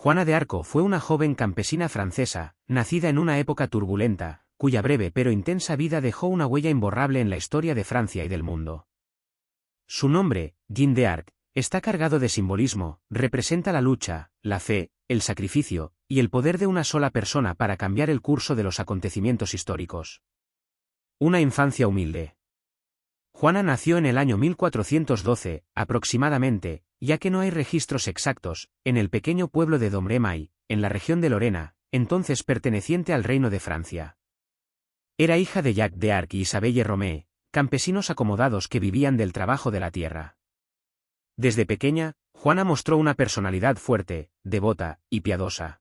Juana de Arco fue una joven campesina francesa, nacida en una época turbulenta, cuya breve pero intensa vida dejó una huella imborrable en la historia de Francia y del mundo. Su nombre, Jeanne d'Arc, está cargado de simbolismo, representa la lucha, la fe, el sacrificio, y el poder de una sola persona para cambiar el curso de los acontecimientos históricos. Una infancia humilde. Juana nació en el año 1412, aproximadamente, ya que no hay registros exactos, en el pequeño pueblo de Domremy, en la región de Lorena, entonces perteneciente al Reino de Francia. Era hija de Jacques d'Arc y Isabelle Romée, campesinos acomodados que vivían del trabajo de la tierra. Desde pequeña, Juana mostró una personalidad fuerte, devota y piadosa.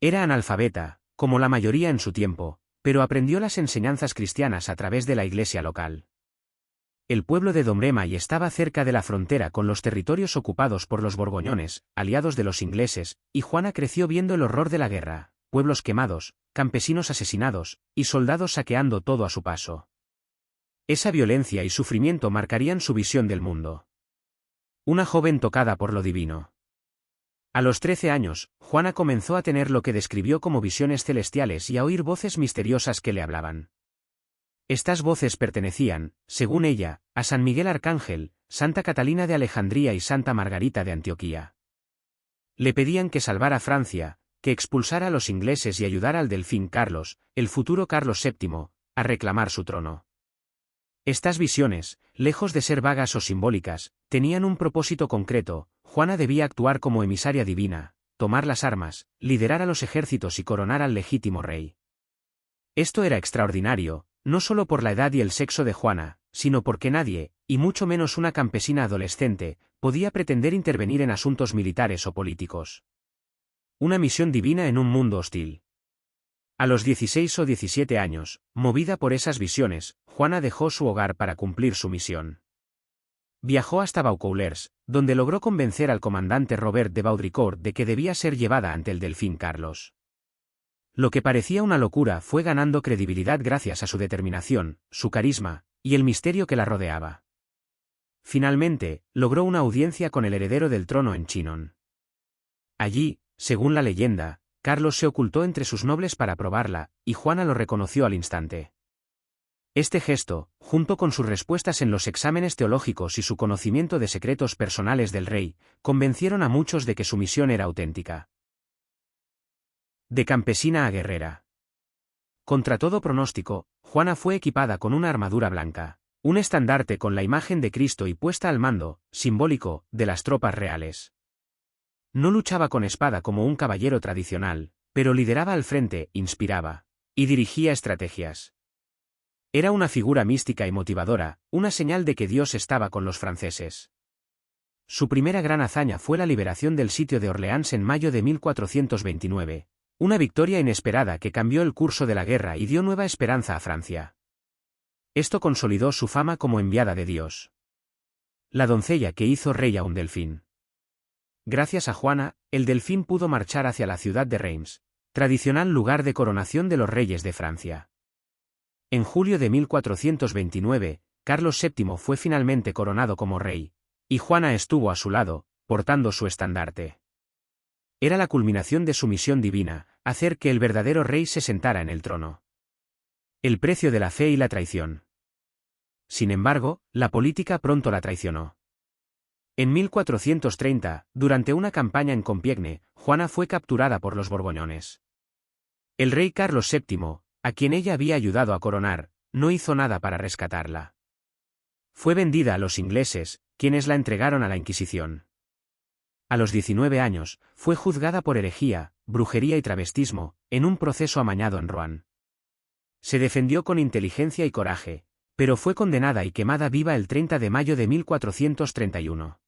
Era analfabeta, como la mayoría en su tiempo, pero aprendió las enseñanzas cristianas a través de la iglesia local. El pueblo de Domremy estaba cerca de la frontera con los territorios ocupados por los borgoñones, aliados de los ingleses, y Juana creció viendo el horror de la guerra, pueblos quemados, campesinos asesinados, y soldados saqueando todo a su paso. Esa violencia y sufrimiento marcarían su visión del mundo. Una joven tocada por lo divino. A los 13 años, Juana comenzó a tener lo que describió como visiones celestiales y a oír voces misteriosas que le hablaban. Estas voces pertenecían, según ella, a San Miguel Arcángel, Santa Catalina de Alejandría y Santa Margarita de Antioquía. Le pedían que salvara a Francia, que expulsara a los ingleses y ayudara al delfín Carlos, el futuro Carlos VII, a reclamar su trono. Estas visiones, lejos de ser vagas o simbólicas, tenían un propósito concreto. Juana debía actuar como emisaria divina, tomar las armas, liderar a los ejércitos y coronar al legítimo rey. Esto era extraordinario, no solo por la edad y el sexo de Juana, sino porque nadie, y mucho menos una campesina adolescente, podía pretender intervenir en asuntos militares o políticos. Una misión divina en un mundo hostil. A los 16 o 17 años, movida por esas visiones, Juana dejó su hogar para cumplir su misión. Viajó hasta Vaucouleurs, donde logró convencer al comandante Robert de Baudricourt de que debía ser llevada ante el delfín Carlos. Lo que parecía una locura fue ganando credibilidad gracias a su determinación, su carisma, y el misterio que la rodeaba. Finalmente, logró una audiencia con el heredero del trono en Chinon. Allí, según la leyenda, Carlos se ocultó entre sus nobles para probarla, y Juana lo reconoció al instante. Este gesto, junto con sus respuestas en los exámenes teológicos y su conocimiento de secretos personales del rey, convencieron a muchos de que su misión era auténtica. De campesina a guerrera. Contra todo pronóstico, Juana fue equipada con una armadura blanca, un estandarte con la imagen de Cristo y puesta al mando, simbólico, de las tropas reales. No luchaba con espada como un caballero tradicional, pero lideraba al frente, inspiraba, y dirigía estrategias. Era una figura mística y motivadora, una señal de que Dios estaba con los franceses. Su primera gran hazaña fue la liberación del sitio de Orleans en mayo de 1429, una victoria inesperada que cambió el curso de la guerra y dio nueva esperanza a Francia. Esto consolidó su fama como enviada de Dios. La doncella que hizo rey a un delfín. Gracias a Juana, el delfín pudo marchar hacia la ciudad de Reims, tradicional lugar de coronación de los reyes de Francia. En julio de 1429, Carlos VII fue finalmente coronado como rey, y Juana estuvo a su lado, portando su estandarte. Era la culminación de su misión divina, hacer que el verdadero rey se sentara en el trono. El precio de la fe y la traición. Sin embargo, la política pronto la traicionó. En 1430, durante una campaña en Compiègne, Juana fue capturada por los borgoñones. El rey Carlos VII, a quien ella había ayudado a coronar, no hizo nada para rescatarla. Fue vendida a los ingleses, quienes la entregaron a la Inquisición. A los 19 años, fue juzgada por herejía, brujería y travestismo, en un proceso amañado en Rouen. Se defendió con inteligencia y coraje, pero fue condenada y quemada viva el 30 de mayo de 1431.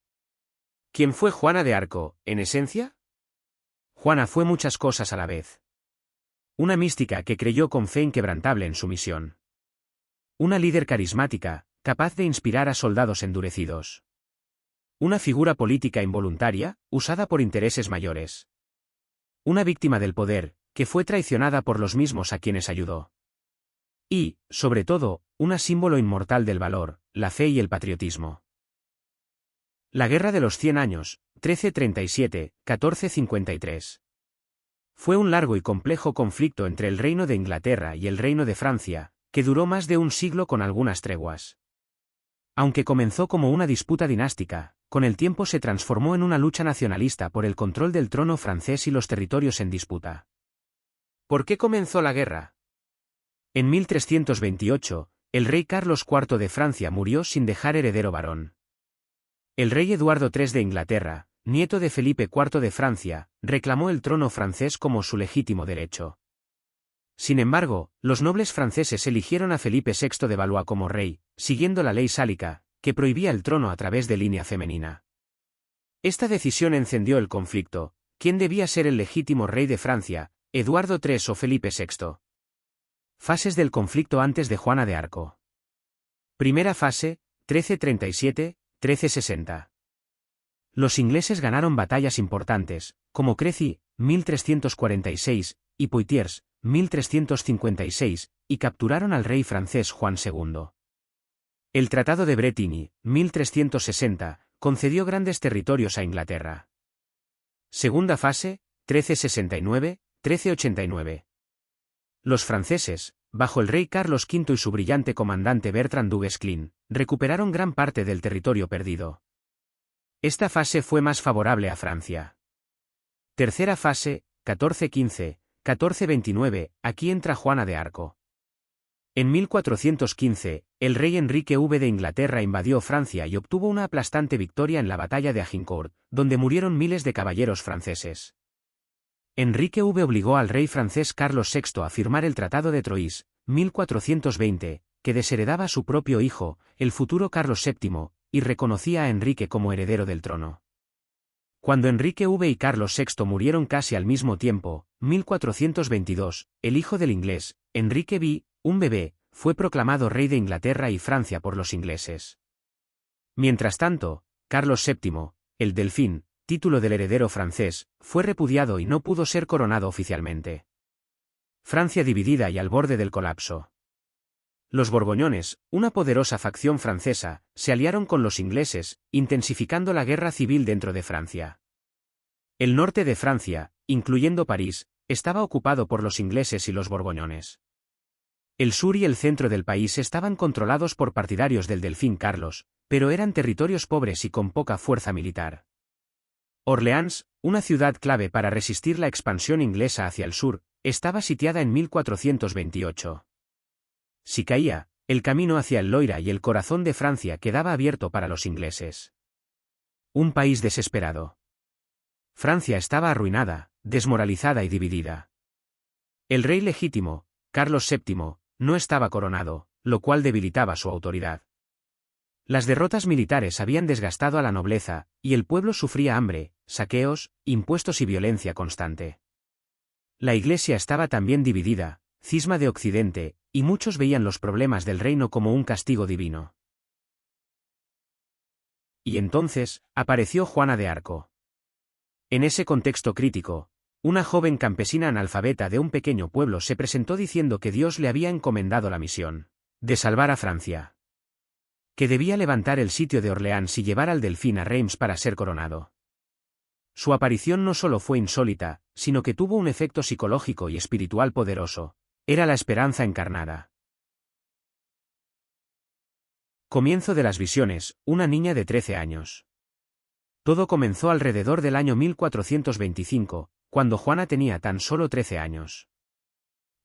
¿Quién fue Juana de Arco, en esencia? Juana fue muchas cosas a la vez. Una mística que creyó con fe inquebrantable en su misión. Una líder carismática, capaz de inspirar a soldados endurecidos. Una figura política involuntaria, usada por intereses mayores. Una víctima del poder, que fue traicionada por los mismos a quienes ayudó. Y, sobre todo, una símbolo inmortal del valor, la fe y el patriotismo. La Guerra de los 100 Años, 1337-1453. Fue un largo y complejo conflicto entre el Reino de Inglaterra y el Reino de Francia, que duró más de un siglo con algunas treguas. Aunque comenzó como una disputa dinástica, con el tiempo se transformó en una lucha nacionalista por el control del trono francés y los territorios en disputa. ¿Por qué comenzó la guerra? En 1328, el rey Carlos IV de Francia murió sin dejar heredero varón. El rey Eduardo III de Inglaterra, nieto de Felipe IV de Francia, reclamó el trono francés como su legítimo derecho. Sin embargo, los nobles franceses eligieron a Felipe VI de Valois como rey, siguiendo la ley sálica, que prohibía el trono a través de línea femenina. Esta decisión encendió el conflicto: ¿quién debía ser el legítimo rey de Francia, Eduardo III o Felipe VI? Fases del conflicto antes de Juana de Arco. Primera fase, 1337-1360. Los ingleses ganaron batallas importantes, como Crécy, 1346, y Poitiers, 1356, y capturaron al rey francés Juan II. El Tratado de Bretigny, 1360, concedió grandes territorios a Inglaterra. Segunda fase, 1369-1389. Los franceses, bajo el rey Carlos V y su brillante comandante Bertrand du Guesclin, recuperaron gran parte del territorio perdido. Esta fase fue más favorable a Francia. Tercera fase, 1415-1429, aquí entra Juana de Arco. En 1415, el rey Enrique V de Inglaterra invadió Francia y obtuvo una aplastante victoria en la batalla de Agincourt, donde murieron miles de caballeros franceses. Enrique V obligó al rey francés Carlos VI a firmar el Tratado de Troyes, 1420, que desheredaba a su propio hijo, el futuro Carlos VII, y reconocía a Enrique como heredero del trono. Cuando Enrique V y Carlos VI murieron casi al mismo tiempo, 1422, el hijo del inglés, Enrique V, un bebé, fue proclamado rey de Inglaterra y Francia por los ingleses. Mientras tanto, Carlos VII, el Delfín, título del heredero francés, fue repudiado y no pudo ser coronado oficialmente. Francia dividida y al borde del colapso. Los borgoñones, una poderosa facción francesa, se aliaron con los ingleses, intensificando la guerra civil dentro de Francia. El norte de Francia, incluyendo París, estaba ocupado por los ingleses y los borgoñones. El sur y el centro del país estaban controlados por partidarios del Delfín Carlos, pero eran territorios pobres y con poca fuerza militar. Orleans, una ciudad clave para resistir la expansión inglesa hacia el sur, estaba sitiada en 1428. Si caía, el camino hacia el Loira y el corazón de Francia quedaba abierto para los ingleses. Un país desesperado. Francia estaba arruinada, desmoralizada y dividida. El rey legítimo, Carlos VII, no estaba coronado, lo cual debilitaba su autoridad. Las derrotas militares habían desgastado a la nobleza, y el pueblo sufría hambre, saqueos, impuestos y violencia constante. La Iglesia estaba también dividida, cisma de Occidente, y muchos veían los problemas del reino como un castigo divino. Y entonces, apareció Juana de Arco. En ese contexto crítico, una joven campesina analfabeta de un pequeño pueblo se presentó diciendo que Dios le había encomendado la misión de salvar a Francia. Que debía levantar el sitio de Orleans y llevar al Delfín a Reims para ser coronado. Su aparición no solo fue insólita, sino que tuvo un efecto psicológico y espiritual poderoso. Era la esperanza encarnada. Comienzo de las visiones, una niña de 13 años. Todo comenzó alrededor del año 1425, cuando Juana tenía tan solo 13 años.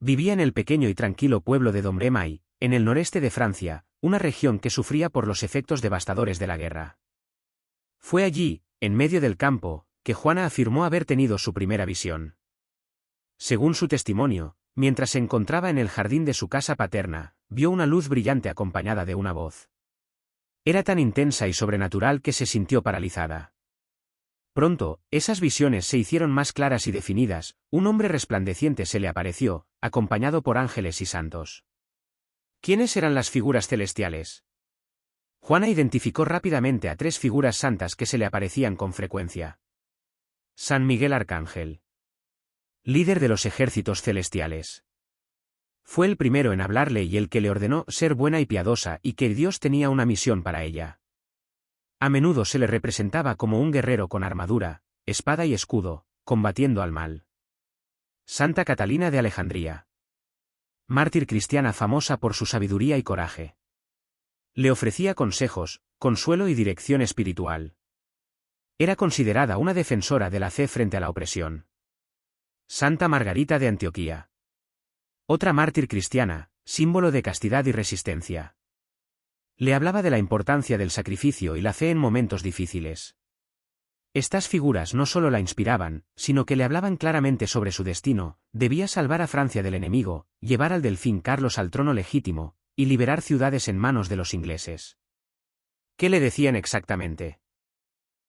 Vivía en el pequeño y tranquilo pueblo de Domremy, en el noreste de Francia, una región que sufría por los efectos devastadores de la guerra. Fue allí, en medio del campo, que Juana afirmó haber tenido su primera visión. Según su testimonio, mientras se encontraba en el jardín de su casa paterna, vio una luz brillante acompañada de una voz. Era tan intensa y sobrenatural que se sintió paralizada. Pronto, esas visiones se hicieron más claras y definidas, un hombre resplandeciente se le apareció, acompañado por ángeles y santos. ¿Quiénes eran las figuras celestiales? Juana identificó rápidamente a 3 figuras santas que se le aparecían con frecuencia. San Miguel Arcángel, líder de los ejércitos celestiales. Fue el primero en hablarle y el que le ordenó ser buena y piadosa y que Dios tenía una misión para ella. A menudo se le representaba como un guerrero con armadura, espada y escudo, combatiendo al mal. Santa Catalina de Alejandría. Mártir cristiana famosa por su sabiduría y coraje. Le ofrecía consejos, consuelo y dirección espiritual. Era considerada una defensora de la fe frente a la opresión. Santa Margarita de Antioquía. Otra mártir cristiana, símbolo de castidad y resistencia. Le hablaba de la importancia del sacrificio y la fe en momentos difíciles. Estas figuras no solo la inspiraban, sino que le hablaban claramente sobre su destino: debía salvar a Francia del enemigo, llevar al delfín Carlos al trono legítimo, y liberar ciudades en manos de los ingleses. ¿Qué le decían exactamente?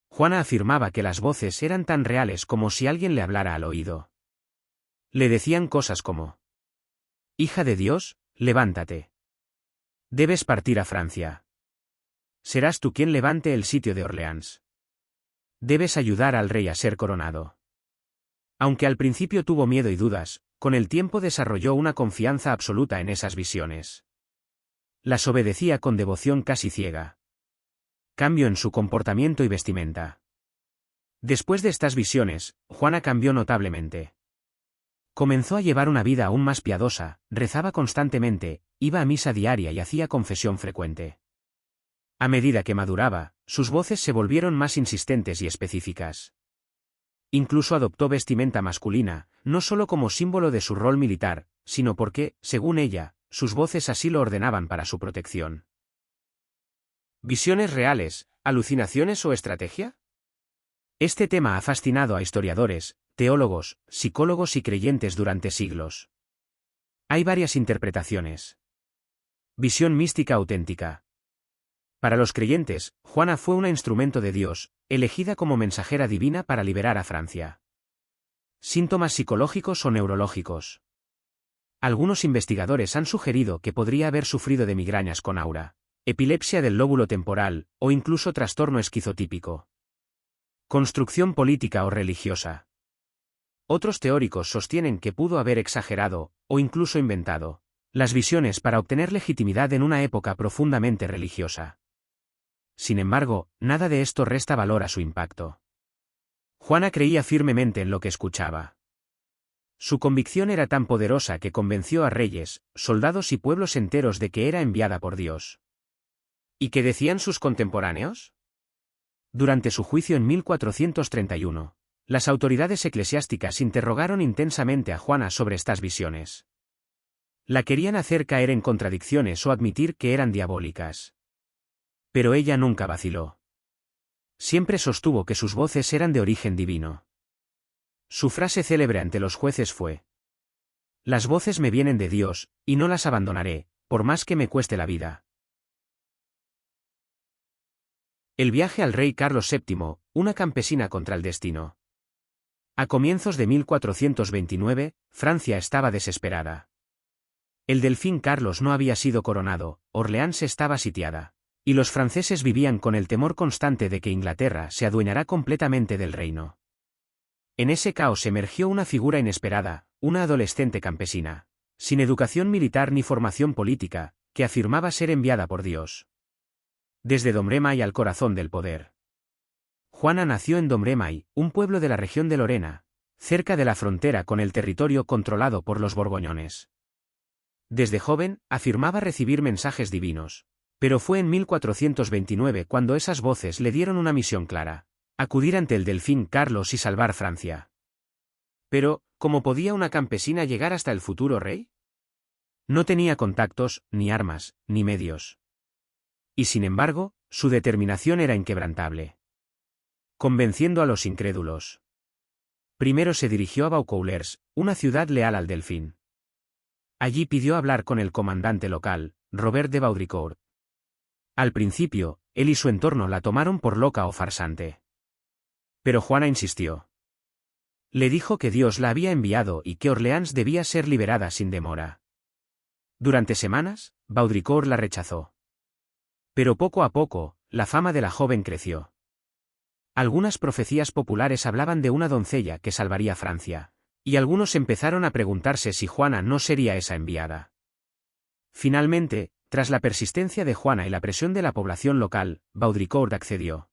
Juana afirmaba que las voces eran tan reales como si alguien le hablara al oído. Le decían cosas como: «Hija de Dios, levántate. Debes partir a Francia. Serás tú quien levante el sitio de Orleans. Debes ayudar al rey a ser coronado». Aunque al principio tuvo miedo y dudas, con el tiempo desarrolló una confianza absoluta en esas visiones. Las obedecía con devoción casi ciega. Cambio en su comportamiento y vestimenta. Después de estas visiones, Juana cambió notablemente. Comenzó a llevar una vida aún más piadosa, rezaba constantemente, iba a misa diaria y hacía confesión frecuente. A medida que maduraba, sus voces se volvieron más insistentes y específicas. Incluso adoptó vestimenta masculina, no solo como símbolo de su rol militar, sino porque, según ella, sus voces así lo ordenaban para su protección. ¿Visiones reales, alucinaciones o estrategia? Este tema ha fascinado a historiadores, teólogos, psicólogos y creyentes durante siglos. Hay varias interpretaciones. Visión mística auténtica. Para los creyentes, Juana fue un instrumento de Dios, elegida como mensajera divina para liberar a Francia. Síntomas psicológicos o neurológicos. Algunos investigadores han sugerido que podría haber sufrido de migrañas con aura, epilepsia del lóbulo temporal, o incluso trastorno esquizotípico. Construcción política o religiosa. Otros teóricos sostienen que pudo haber exagerado, o incluso inventado, las visiones para obtener legitimidad en una época profundamente religiosa. Sin embargo, nada de esto resta valor a su impacto. Juana creía firmemente en lo que escuchaba. Su convicción era tan poderosa que convenció a reyes, soldados y pueblos enteros de que era enviada por Dios. ¿Y qué decían sus contemporáneos? Durante su juicio en 1431, las autoridades eclesiásticas interrogaron intensamente a Juana sobre estas visiones. La querían hacer caer en contradicciones o admitir que eran diabólicas. Pero ella nunca vaciló. Siempre sostuvo que sus voces eran de origen divino. Su frase célebre ante los jueces fue: «Las voces me vienen de Dios, y no las abandonaré, por más que me cueste la vida». El viaje al rey Carlos VII, una campesina contra el destino. A comienzos de 1429, Francia estaba desesperada. El delfín Carlos no había sido coronado, Orleans estaba sitiada. Y los franceses vivían con el temor constante de que Inglaterra se adueñará completamente del reino. En ese caos emergió una figura inesperada, una adolescente campesina, sin educación militar ni formación política, que afirmaba ser enviada por Dios. Desde Domremy al corazón del poder. Juana nació en Domremy, un pueblo de la región de Lorena, cerca de la frontera con el territorio controlado por los borgoñones. Desde joven, afirmaba recibir mensajes divinos. Pero fue en 1429 cuando esas voces le dieron una misión clara: acudir ante el delfín Carlos y salvar Francia. Pero, ¿cómo podía una campesina llegar hasta el futuro rey? No tenía contactos, ni armas, ni medios. Y sin embargo, su determinación era inquebrantable. Convenciendo a los incrédulos. Primero se dirigió a Vaucouleurs, una ciudad leal al delfín. Allí pidió hablar con el comandante local, Robert de Baudricourt. Al principio, él y su entorno la tomaron por loca o farsante. Pero Juana insistió. Le dijo que Dios la había enviado y que Orleans debía ser liberada sin demora. Durante semanas, Baudricourt la rechazó. Pero poco a poco, la fama de la joven creció. Algunas profecías populares hablaban de una doncella que salvaría Francia, y algunos empezaron a preguntarse si Juana no sería esa enviada. Finalmente, Tras la persistencia de Juana y la presión de la población local, Baudricourt accedió.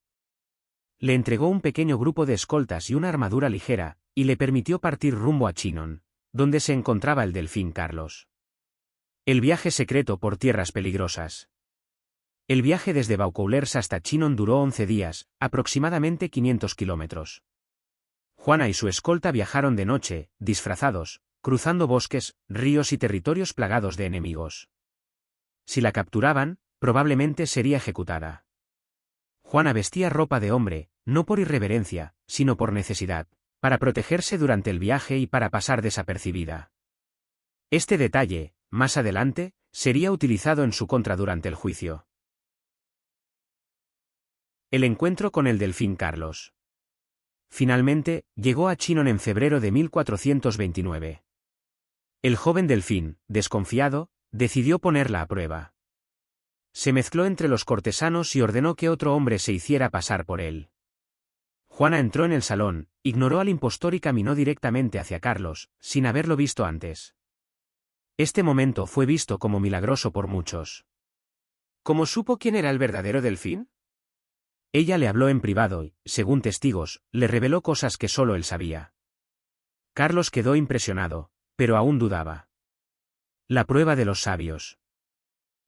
Le entregó un pequeño grupo de escoltas y una armadura ligera, y le permitió partir rumbo a Chinon, donde se encontraba el delfín Carlos. El viaje secreto por tierras peligrosas. El viaje desde Vaucouleurs hasta Chinon duró 11 días, aproximadamente 500 kilómetros. Juana y su escolta viajaron de noche, disfrazados, cruzando bosques, ríos y territorios plagados de enemigos. Si la capturaban, probablemente sería ejecutada. Juana vestía ropa de hombre, no por irreverencia, sino por necesidad, para protegerse durante el viaje y para pasar desapercibida. Este detalle, más adelante, sería utilizado en su contra durante el juicio. El encuentro con el delfín Carlos. Finalmente, llegó a Chinon en febrero de 1429. El joven delfín, desconfiado, decidió ponerla a prueba. Se mezcló entre los cortesanos y ordenó que otro hombre se hiciera pasar por él. Juana entró en el salón, ignoró al impostor y caminó directamente hacia Carlos, sin haberlo visto antes. Este momento fue visto como milagroso por muchos. ¿Cómo supo quién era el verdadero delfín? Ella le habló en privado y, según testigos, le reveló cosas que solo él sabía. Carlos quedó impresionado, pero aún dudaba. La prueba de los sabios.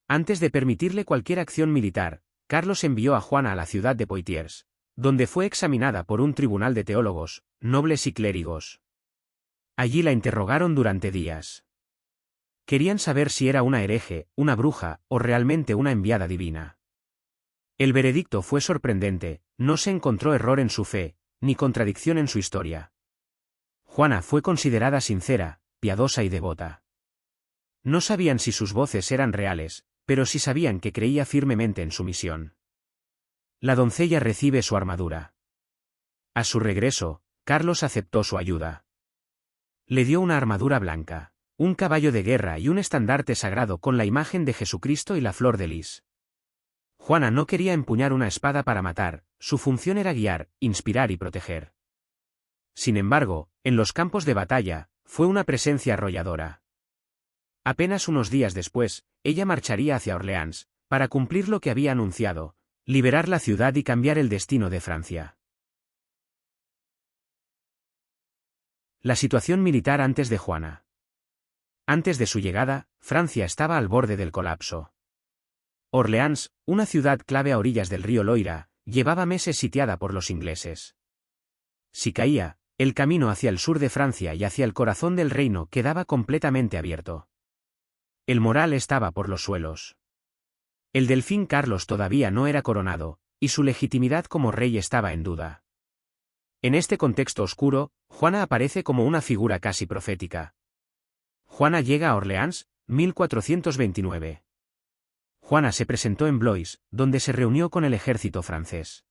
Antes de permitirle cualquier acción militar, Carlos envió a Juana a la ciudad de Poitiers, donde fue examinada por un tribunal de teólogos, nobles y clérigos. Allí la interrogaron durante días. Querían saber si era una hereje, una bruja, o realmente una enviada divina. El veredicto fue sorprendente, no se encontró error en su fe, ni contradicción en su historia. Juana fue considerada sincera, piadosa y devota. No sabían si sus voces eran reales, pero sí sabían que creía firmemente en su misión. La doncella recibe su armadura. A su regreso, Carlos aceptó su ayuda. Le dio una armadura blanca, un caballo de guerra y un estandarte sagrado con la imagen de Jesucristo y la flor de lis. Juana no quería empuñar una espada para matar, su función era guiar, inspirar y proteger. Sin embargo, en los campos de batalla, fue una presencia arrolladora. Apenas unos días después, ella marcharía hacia Orleans, para cumplir lo que había anunciado, liberar la ciudad y cambiar el destino de Francia. La situación militar antes de Juana. Antes de su llegada, Francia estaba al borde del colapso. Orleans, una ciudad clave a orillas del río Loira, llevaba meses sitiada por los ingleses. Si caía, el camino hacia el sur de Francia y hacia el corazón del reino quedaba completamente abierto. El moral estaba por los suelos. El delfín Carlos todavía no era coronado, y su legitimidad como rey estaba en duda. En este contexto oscuro, Juana aparece como una figura casi profética. Juana llega a Orleans, 1429. Juana se presentó en Blois, donde se reunió con el ejército francés.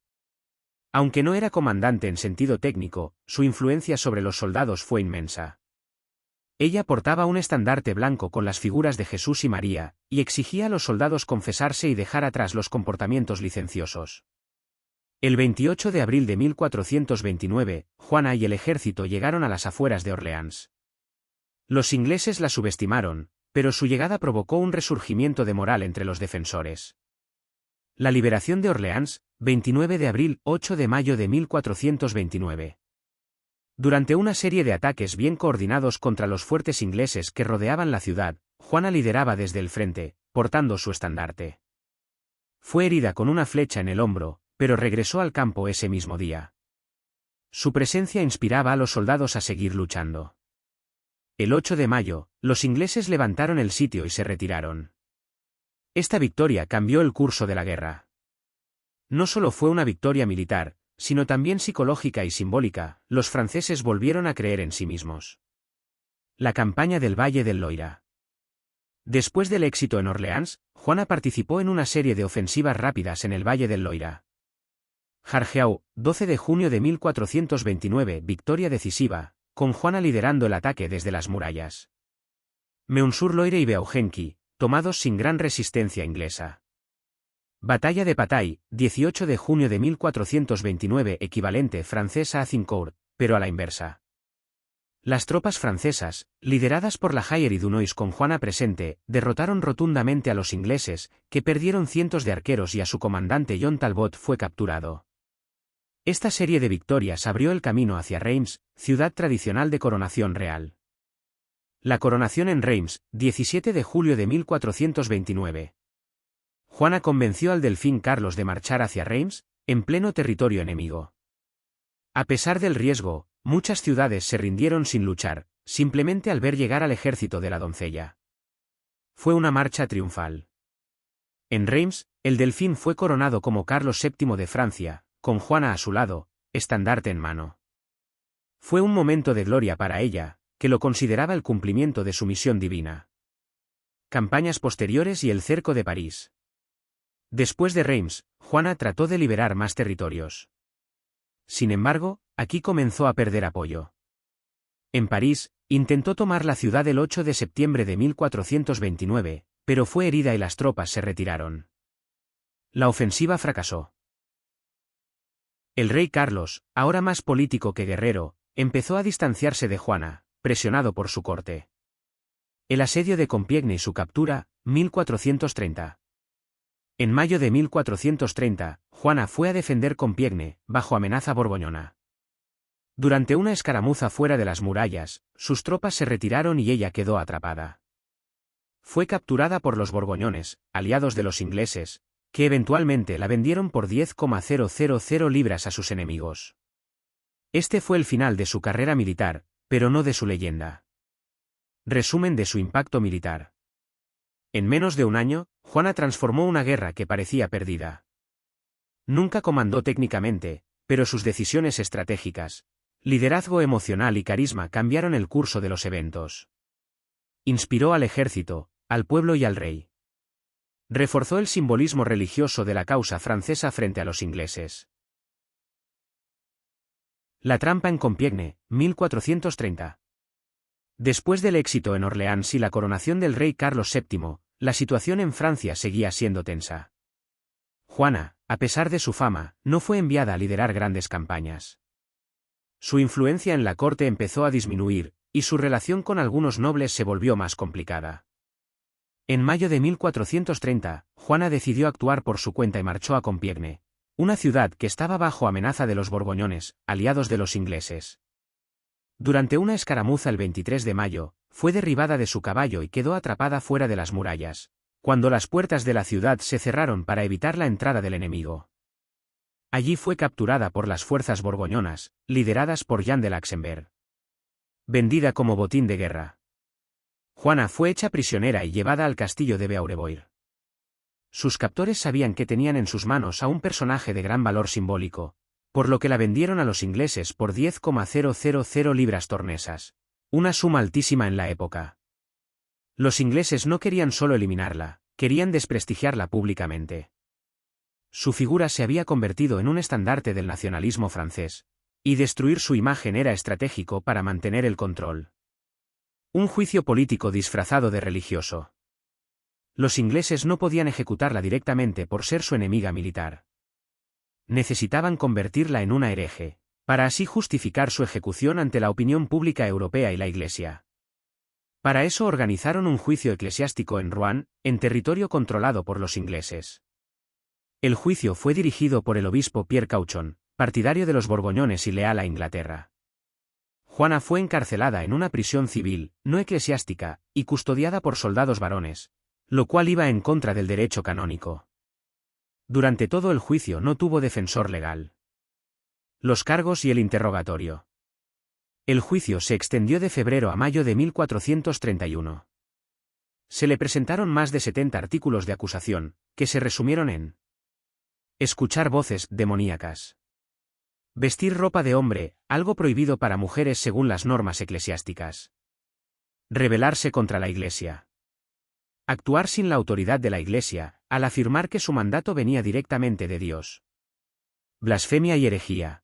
Aunque no era comandante en sentido técnico, su influencia sobre los soldados fue inmensa. Ella portaba un estandarte blanco con las figuras de Jesús y María, y exigía a los soldados confesarse y dejar atrás los comportamientos licenciosos. El 28 de abril de 1429, Juana y el ejército llegaron a las afueras de Orleans. Los ingleses la subestimaron, pero su llegada provocó un resurgimiento de moral entre los defensores. La liberación de Orleans, 29 de abril, 8 de mayo de 1429. Durante una serie de ataques bien coordinados contra los fuertes ingleses que rodeaban la ciudad, Juana lideraba desde el frente, portando su estandarte. Fue herida con una flecha en el hombro, pero regresó al campo ese mismo día. Su presencia inspiraba a los soldados a seguir luchando. El 8 de mayo, los ingleses levantaron el sitio y se retiraron. Esta victoria cambió el curso de la guerra. No solo fue una victoria militar, sino también psicológica y simbólica, los franceses volvieron a creer en sí mismos. La campaña del Valle del Loira. Después del éxito en Orleans, Juana participó en una serie de ofensivas rápidas en el Valle del Loira. Jargeau, 12 de junio de 1429, victoria decisiva, con Juana liderando el ataque desde las murallas. Meuns-sur-Loire y Beaugency, tomados sin gran resistencia inglesa. Batalla de Patay, 18 de junio de 1429, equivalente francés a Azincourt, pero a la inversa. Las tropas francesas, lideradas por la Haier y Dunois con Juana presente, derrotaron rotundamente a los ingleses, que perdieron cientos de arqueros y a su comandante John Talbot fue capturado. Esta serie de victorias abrió el camino hacia Reims, ciudad tradicional de coronación real. La coronación en Reims, 17 de julio de 1429. Juana convenció al delfín Carlos de marchar hacia Reims, en pleno territorio enemigo. A pesar del riesgo, muchas ciudades se rindieron sin luchar, simplemente al ver llegar al ejército de la doncella. Fue una marcha triunfal. En Reims, el delfín fue coronado como Carlos VII de Francia, con Juana a su lado, estandarte en mano. Fue un momento de gloria para ella, que lo consideraba el cumplimiento de su misión divina. Campañas posteriores y el cerco de París. Después de Reims, Juana trató de liberar más territorios. Sin embargo, aquí comenzó a perder apoyo. En París, intentó tomar la ciudad el 8 de septiembre de 1429, pero fue herida y las tropas se retiraron. La ofensiva fracasó. El rey Carlos, ahora más político que guerrero, empezó a distanciarse de Juana, presionado por su corte. El asedio de Compiègne y su captura, 1430. En mayo de 1430, Juana fue a defender Compiègne, bajo amenaza borgoñona. Durante una escaramuza fuera de las murallas, sus tropas se retiraron y ella quedó atrapada. Fue capturada por los borgoñones, aliados de los ingleses, que eventualmente la vendieron por 10,000 libras a sus enemigos. Este fue el final de su carrera militar, pero no de su leyenda. Resumen de su impacto militar. En menos de un año, Juana transformó una guerra que parecía perdida. Nunca comandó técnicamente, pero sus decisiones estratégicas, liderazgo emocional y carisma cambiaron el curso de los eventos. Inspiró al ejército, al pueblo y al rey. Reforzó el simbolismo religioso de la causa francesa frente a los ingleses. La trampa en Compiègne, 1430. Después del éxito en Orleans y la coronación del rey Carlos VII, la situación en Francia seguía siendo tensa. Juana, a pesar de su fama, no fue enviada a liderar grandes campañas. Su influencia en la corte empezó a disminuir, y su relación con algunos nobles se volvió más complicada. En mayo de 1430, Juana decidió actuar por su cuenta y marchó a Compiègne, una ciudad que estaba bajo amenaza de los borgoñones, aliados de los ingleses. Durante una escaramuza el 23 de mayo, fue derribada de su caballo y quedó atrapada fuera de las murallas, cuando las puertas de la ciudad se cerraron para evitar la entrada del enemigo. Allí fue capturada por las fuerzas borgoñonas, lideradas por Jean de Laxenberg. Vendida como botín de guerra. Juana fue hecha prisionera y llevada al castillo de Beaurevoir. Sus captores sabían que tenían en sus manos a un personaje de gran valor simbólico, por lo que la vendieron a los ingleses por 10,000 libras tornesas, una suma altísima en la época. Los ingleses no querían solo eliminarla, querían desprestigiarla públicamente. Su figura se había convertido en un estandarte del nacionalismo francés, y destruir su imagen era estratégico para mantener el control. Un juicio político disfrazado de religioso. Los ingleses no podían ejecutarla directamente por ser su enemiga militar. Necesitaban convertirla en una hereje, para así justificar su ejecución ante la opinión pública europea y la Iglesia. Para eso organizaron un juicio eclesiástico en Rouen, en territorio controlado por los ingleses. El juicio fue dirigido por el obispo Pierre Cauchon, partidario de los borgoñones y leal a Inglaterra. Juana fue encarcelada en una prisión civil, no eclesiástica, y custodiada por soldados varones, lo cual iba en contra del derecho canónico. Durante todo el juicio no tuvo defensor legal. Los cargos y el interrogatorio. El juicio se extendió de febrero a mayo de 1431. Se le presentaron más de 70 artículos de acusación, que se resumieron en: escuchar voces demoníacas. Vestir ropa de hombre, algo prohibido para mujeres según las normas eclesiásticas. Rebelarse contra la Iglesia. Actuar sin la autoridad de la Iglesia, al afirmar que su mandato venía directamente de Dios. Blasfemia y herejía.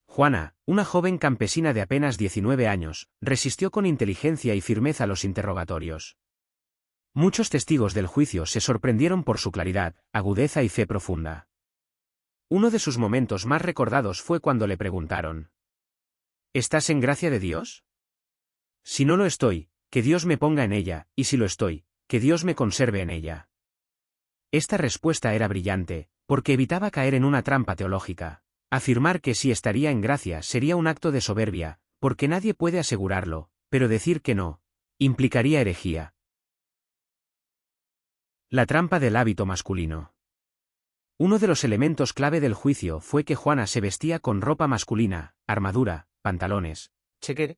Juana, una joven campesina de apenas 19 años, resistió con inteligencia y firmeza los interrogatorios. Muchos testigos del juicio se sorprendieron por su claridad, agudeza y fe profunda. Uno de sus momentos más recordados fue cuando le preguntaron: ¿estás en gracia de Dios? Si no lo estoy, que Dios me ponga en ella, y si lo estoy, que Dios me conserve en ella. Esta respuesta era brillante, porque evitaba caer en una trampa teológica. Afirmar que sí estaría en gracia sería un acto de soberbia, porque nadie puede asegurarlo, pero decir que no, implicaría herejía. La trampa del hábito masculino. Uno de los elementos clave del juicio fue que Juana se vestía con ropa masculina, armadura, pantalones, chequer.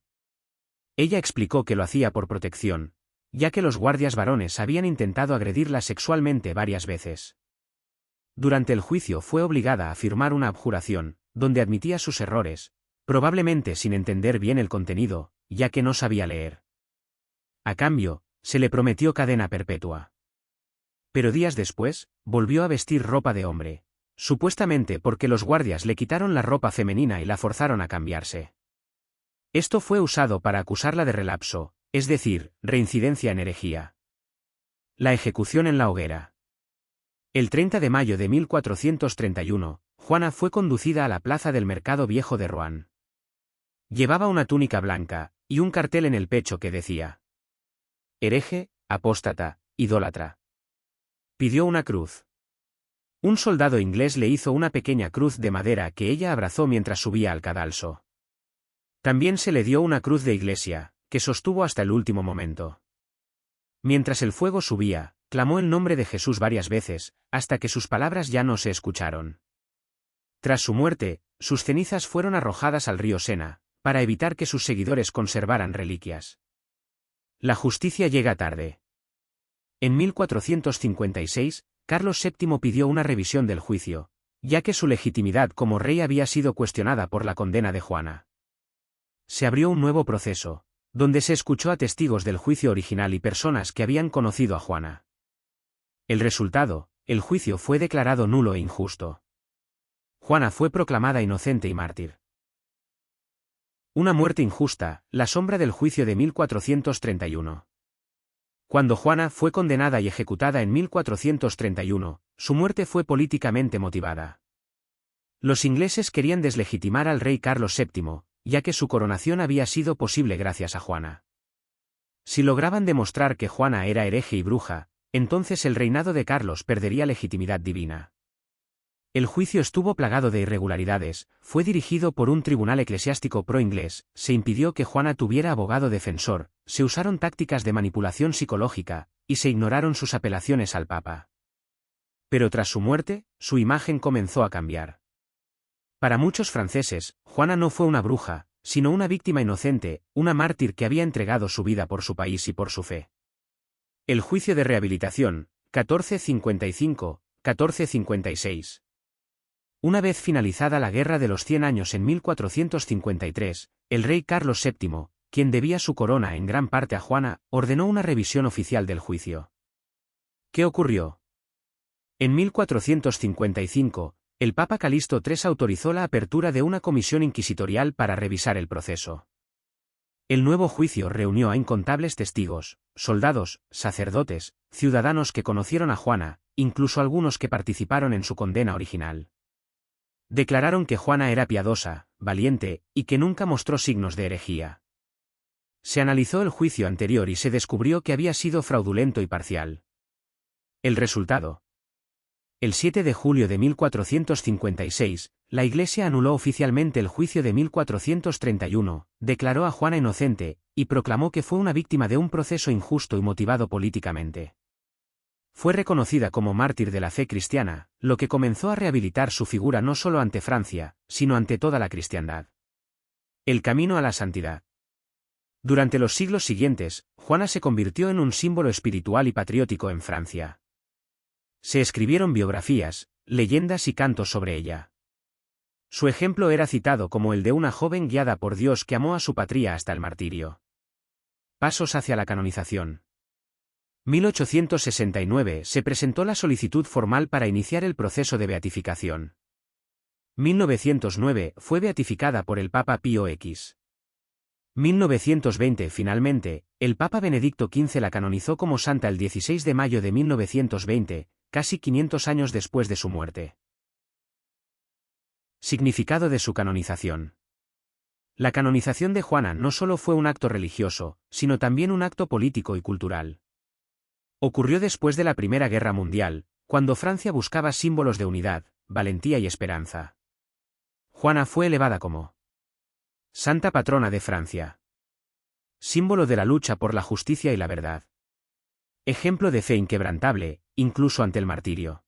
Ella explicó que lo hacía por protección, ya que los guardias varones habían intentado agredirla sexualmente varias veces. Durante el juicio fue obligada a firmar una abjuración, donde admitía sus errores, probablemente sin entender bien el contenido, ya que no sabía leer. A cambio, se le prometió cadena perpetua. Pero días después, volvió a vestir ropa de hombre, supuestamente porque los guardias le quitaron la ropa femenina y la forzaron a cambiarse. Esto fue usado para acusarla de relapso, es decir, reincidencia en herejía. La ejecución en la hoguera. El 30 de mayo de 1431, Juana fue conducida a la plaza del Mercado Viejo de Rouen. Llevaba una túnica blanca, y un cartel en el pecho que decía: hereje, apóstata, idólatra. Pidió una cruz. Un soldado inglés le hizo una pequeña cruz de madera que ella abrazó mientras subía al cadalso. También se le dio una cruz de iglesia, que sostuvo hasta el último momento. Mientras el fuego subía, clamó el nombre de Jesús varias veces, hasta que sus palabras ya no se escucharon. Tras su muerte, sus cenizas fueron arrojadas al río Sena, para evitar que sus seguidores conservaran reliquias. La justicia llega tarde. En 1456, Carlos VII pidió una revisión del juicio, ya que su legitimidad como rey había sido cuestionada por la condena de Juana. Se abrió un nuevo proceso, donde se escuchó a testigos del juicio original y personas que habían conocido a Juana. El resultado, el juicio fue declarado nulo e injusto. Juana fue proclamada inocente y mártir. Una muerte injusta, la sombra del juicio de 1431. Cuando Juana fue condenada y ejecutada en 1431, su muerte fue políticamente motivada. Los ingleses querían deslegitimar al rey Carlos VII, ya que su coronación había sido posible gracias a Juana. Si lograban demostrar que Juana era hereje y bruja, entonces el reinado de Carlos perdería legitimidad divina. El juicio estuvo plagado de irregularidades, fue dirigido por un tribunal eclesiástico pro-inglés, se impidió que Juana tuviera abogado defensor, se usaron tácticas de manipulación psicológica, y se ignoraron sus apelaciones al Papa. Pero tras su muerte, su imagen comenzó a cambiar. Para muchos franceses, Juana no fue una bruja, sino una víctima inocente, una mártir que había entregado su vida por su país y por su fe. El juicio de rehabilitación, 1455-1456. Una vez finalizada la Guerra de los 100 años en 1453, el rey Carlos VII, quien debía su corona en gran parte a Juana, ordenó una revisión oficial del juicio. ¿Qué ocurrió? En 1455, el Papa Calixto III autorizó la apertura de una comisión inquisitorial para revisar el proceso. El nuevo juicio reunió a incontables testigos, soldados, sacerdotes, ciudadanos que conocieron a Juana, incluso algunos que participaron en su condena original. Declararon que Juana era piadosa, valiente, y que nunca mostró signos de herejía. Se analizó el juicio anterior y se descubrió que había sido fraudulento y parcial. El resultado. El 7 de julio de 1456, la Iglesia anuló oficialmente el juicio de 1431, declaró a Juana inocente, y proclamó que fue una víctima de un proceso injusto y motivado políticamente. Fue reconocida como mártir de la fe cristiana, lo que comenzó a rehabilitar su figura no solo ante Francia, sino ante toda la cristiandad. El camino a la santidad. Durante los siglos siguientes, Juana se convirtió en un símbolo espiritual y patriótico en Francia. Se escribieron biografías, leyendas y cantos sobre ella. Su ejemplo era citado como el de una joven guiada por Dios que amó a su patria hasta el martirio. Pasos hacia la canonización. 1869 se presentó la solicitud formal para iniciar el proceso de beatificación. 1909 fue beatificada por el Papa Pío X. 1920 finalmente, el Papa Benedicto XV la canonizó como santa el 16 de mayo de 1920, casi 500 años después de su muerte. Significado de su canonización. La canonización de Juana no solo fue un acto religioso, sino también un acto político y cultural. Ocurrió después de la Primera Guerra Mundial, cuando Francia buscaba símbolos de unidad, valentía y esperanza. Juana fue elevada como Santa Patrona de Francia. Símbolo de la lucha por la justicia y la verdad. Ejemplo de fe inquebrantable, incluso ante el martirio.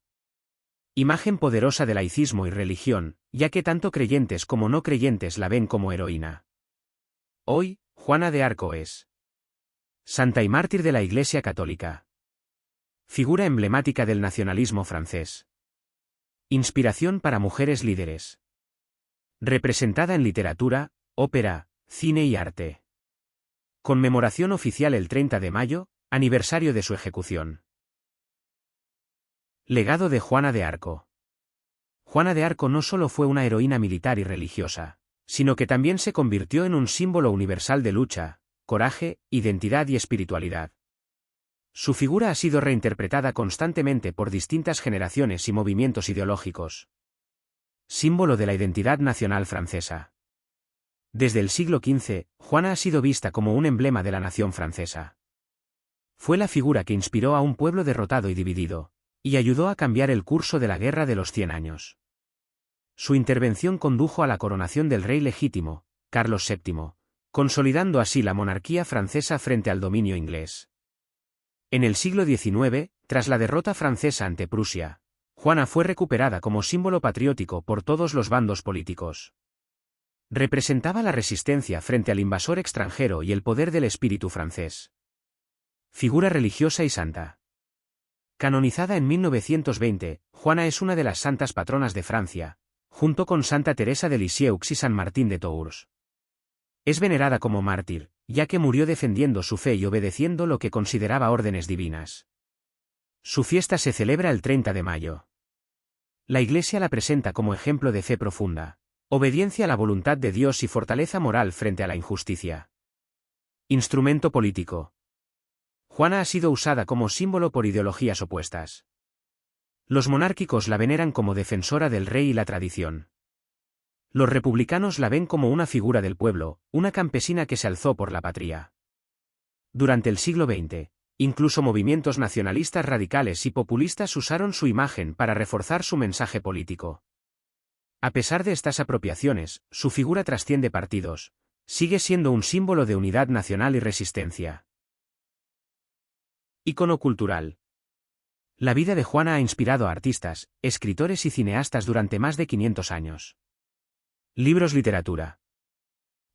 Imagen poderosa de laicismo y religión, ya que tanto creyentes como no creyentes la ven como heroína. Hoy, Juana de Arco es santa y mártir de la Iglesia Católica. Figura emblemática del nacionalismo francés. Inspiración para mujeres líderes. Representada en literatura, ópera, cine y arte. Conmemoración oficial el 30 de mayo, aniversario de su ejecución. Legado de Juana de Arco. Juana de Arco no solo fue una heroína militar y religiosa, sino que también se convirtió en un símbolo universal de lucha, coraje, identidad y espiritualidad. Su figura ha sido reinterpretada constantemente por distintas generaciones y movimientos ideológicos. Símbolo de la identidad nacional francesa. Desde el siglo XV, Juana ha sido vista como un emblema de la nación francesa. Fue la figura que inspiró a un pueblo derrotado y dividido, y ayudó a cambiar el curso de la Guerra de los 100 años. Su intervención condujo a la coronación del rey legítimo, Carlos VII, consolidando así la monarquía francesa frente al dominio inglés. En el siglo XIX, tras la derrota francesa ante Prusia, Juana fue recuperada como símbolo patriótico por todos los bandos políticos. Representaba la resistencia frente al invasor extranjero y el poder del espíritu francés. Figura religiosa y santa. Canonizada en 1920, Juana es una de las santas patronas de Francia, junto con Santa Teresa de Lisieux y San Martín de Tours. Es venerada como mártir, ya que murió defendiendo su fe y obedeciendo lo que consideraba órdenes divinas. Su fiesta se celebra el 30 de mayo. La Iglesia la presenta como ejemplo de fe profunda, obediencia a la voluntad de Dios y fortaleza moral frente a la injusticia. Instrumento político. Juana ha sido usada como símbolo por ideologías opuestas. Los monárquicos la veneran como defensora del rey y la tradición. Los republicanos la ven como una figura del pueblo, una campesina que se alzó por la patria. Durante el siglo XX, incluso movimientos nacionalistas radicales y populistas usaron su imagen para reforzar su mensaje político. A pesar de estas apropiaciones, su figura trasciende partidos, sigue siendo un símbolo de unidad nacional y resistencia. Ícono cultural. La vida de Juana ha inspirado a artistas, escritores y cineastas durante más de 500 años. Libros. Literatura.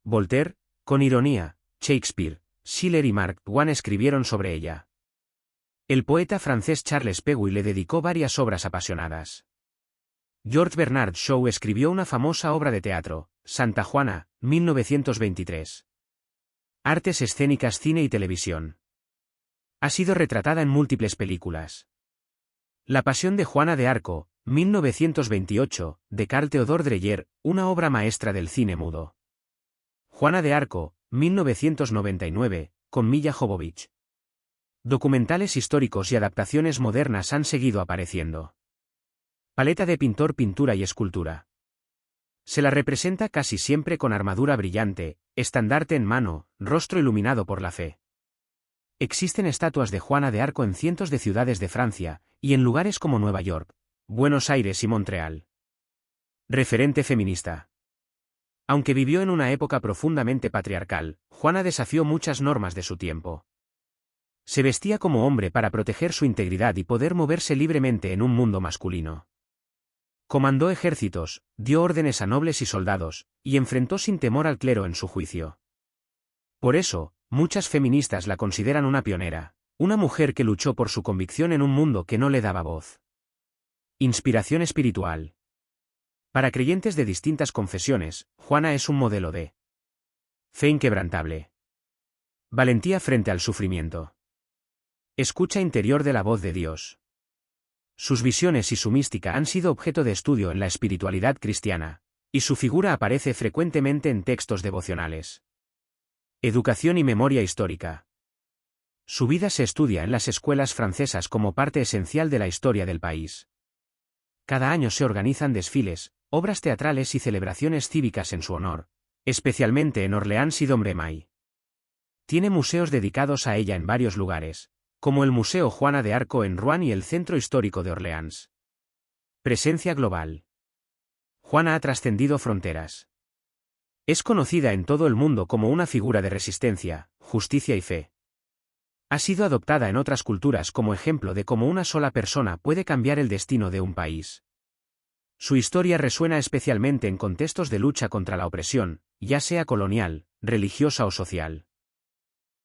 Voltaire, con ironía, Shakespeare, Schiller y Mark Twain escribieron sobre ella. El poeta francés Charles Péguy le dedicó varias obras apasionadas. George Bernard Shaw escribió una famosa obra de teatro, Santa Juana, 1923. Artes escénicas, cine y televisión. Ha sido retratada en múltiples películas. La Pasión de Juana de Arco, 1928, de Carl Theodor Dreyer, una obra maestra del cine mudo. Juana de Arco, 1999, con Milla Jovovich. Documentales históricos y adaptaciones modernas han seguido apareciendo. Paleta de pintor, pintura y escultura. Se la representa casi siempre con armadura brillante, estandarte en mano, rostro iluminado por la fe. Existen estatuas de Juana de Arco en cientos de ciudades de Francia, y en lugares como Nueva York, Buenos Aires y Montreal. Referente feminista. Aunque vivió en una época profundamente patriarcal, Juana desafió muchas normas de su tiempo. Se vestía como hombre para proteger su integridad y poder moverse libremente en un mundo masculino. Comandó ejércitos, dio órdenes a nobles y soldados, y enfrentó sin temor al clero en su juicio. Por eso, muchas feministas la consideran una pionera, una mujer que luchó por su convicción en un mundo que no le daba voz. Inspiración espiritual. Para creyentes de distintas confesiones, Juana es un modelo de fe inquebrantable. Valentía frente al sufrimiento. Escucha interior de la voz de Dios. Sus visiones y su mística han sido objeto de estudio en la espiritualidad cristiana, y su figura aparece frecuentemente en textos devocionales. Educación y memoria histórica. Su vida se estudia en las escuelas francesas como parte esencial de la historia del país. Cada año se organizan desfiles, obras teatrales y celebraciones cívicas en su honor, especialmente en Orleans y Domremy. Tiene museos dedicados a ella en varios lugares, como el Museo Juana de Arco en Rouen y el Centro Histórico de Orleans. Presencia global. Juana ha trascendido fronteras. Es conocida en todo el mundo como una figura de resistencia, justicia y fe. Ha sido adoptada en otras culturas como ejemplo de cómo una sola persona puede cambiar el destino de un país. Su historia resuena especialmente en contextos de lucha contra la opresión, ya sea colonial, religiosa o social.